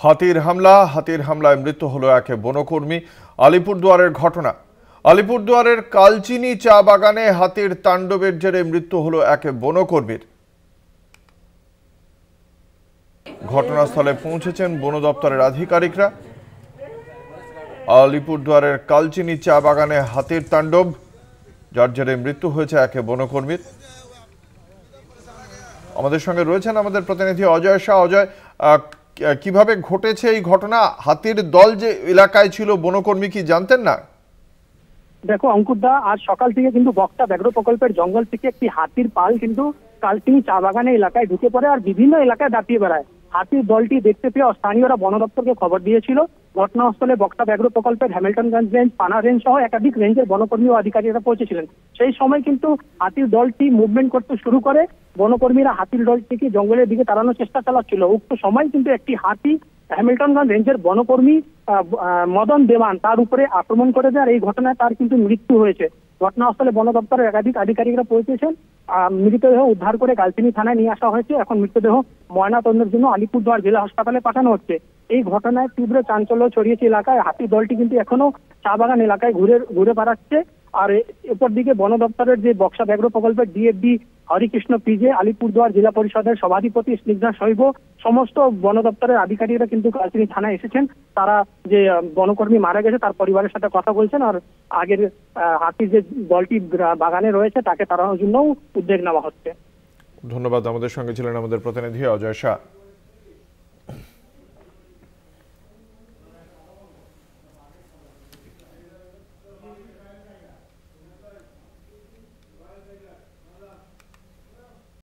হাতির হামলায় মৃত্যু হলো এক বনকর্মী। আলিপুরদুয়ারের ঘটনা। আলিপুরদুয়ারের কালচিনি চা বাগানে হাতির তাণ্ডবের জেরে মৃত্যু হলো এক বনকর্মীর। ঘটনাস্থলে পৌঁছেছেন বন দপ্তরের আধিকারিকরা। আলিপুরদুয়ারের কালচিনি চা বাগানে হাতির তাণ্ডব, যার জেরে মৃত্যু হয়েছে এক বনকর্মীর। আমাদের সঙ্গে রয়েছেন আমাদের প্রতিনিধি অজয় শাহ। অজয়, কিভাবে ঘটেছে এই ঘটনা? হাতির দল যে এলাকায় ছিল, বনকর্মী কি জানতেন না? দেখো অঙ্কুরদা, আজ সকাল থেকে কিন্তু বক্তা ব্যাঘ্র প্রকল্পের জঙ্গল থেকে একটি হাতির পাল কিন্তু কালচিনি চা বাগানে এলাকায় ঢুকে পড়ে আর বিভিন্ন এলাকায় দাপিয়ে বেড়ায়। হাতির দলটি দেখতে পেয়ে স্থানীয়রা বন দপ্তরকে খবর দিয়েছিল। ঘটনাস্থলে বক্তা ব্যাঘ্র প্রকল্পের হ্যামিল্টনগঞ্জ রেঞ্জ, পানা রেঞ্জ সহ একাধিক রেঞ্জের বনকর্মী ও আধিকারিকরা পৌঁছেছিলেন। সেই সময় কিন্তু হাতির দলটি মুভমেন্ট করতে শুরু করে। বনকর্মীরা হাতির দলটিকে জঙ্গলের দিকে তাড়ানোর চেষ্টা চালাচ্ছিল। উক্ত সময় কিন্তু একটি হাতি হ্যামিল্টনগঞ্জ রেঞ্জের বনকর্মী মদন দেওয়ান তার উপরে আক্রমণ করে দেয় আর এই ঘটনায় তার কিন্তু মৃত্যু হয়েছে। ঘটনাস্থলে বন দপ্তরের একাধিক আধিকারিকরা পৌঁছেছেন। মৃতদেহ উদ্ধার করে কালচিনি থানায় নিয়ে আসা হয়েছে। এখন মৃতদেহ ময়নাতদন্তের জন্য আলিপুরদুয়ার জেলা হাসপাতালে পাঠানো হচ্ছে। এই ঘটনায় তীব্র চাঞ্চল্য ছড়িয়েছে এলাকায়। হাতির দলটি কিন্তু এখনো চা বাগান এলাকায় ঘুরে বেড়াচ্ছে। আর এরপর দিকে বন দপ্তরের যে বক্সা ব্যাঘ্র প্রকল্পের ডিএফডি হরিকৃষ্ণ পিজে, আলিপুরদুয়ার জেলা পরিষদের সভাধিপতি স্নিগ্ধা শৈব, সমস্ত বন দপ্তরের আধিকারিকরা কিন্তু কালচিনি থানায় এসেছেন। তারা যে বনকর্মী মারা গেছে তার পরিবারের সাথে কথা বলছেন আর আগের হাতির যে দলটি বাগানে রয়েছে তাকে তাড়ানোর জন্য উদ্যোগ নেওয়া হচ্ছে। ধন্যবাদ। আমাদের সঙ্গে ছিলেন আমাদের প্রতিনিধি অজয় শাহ।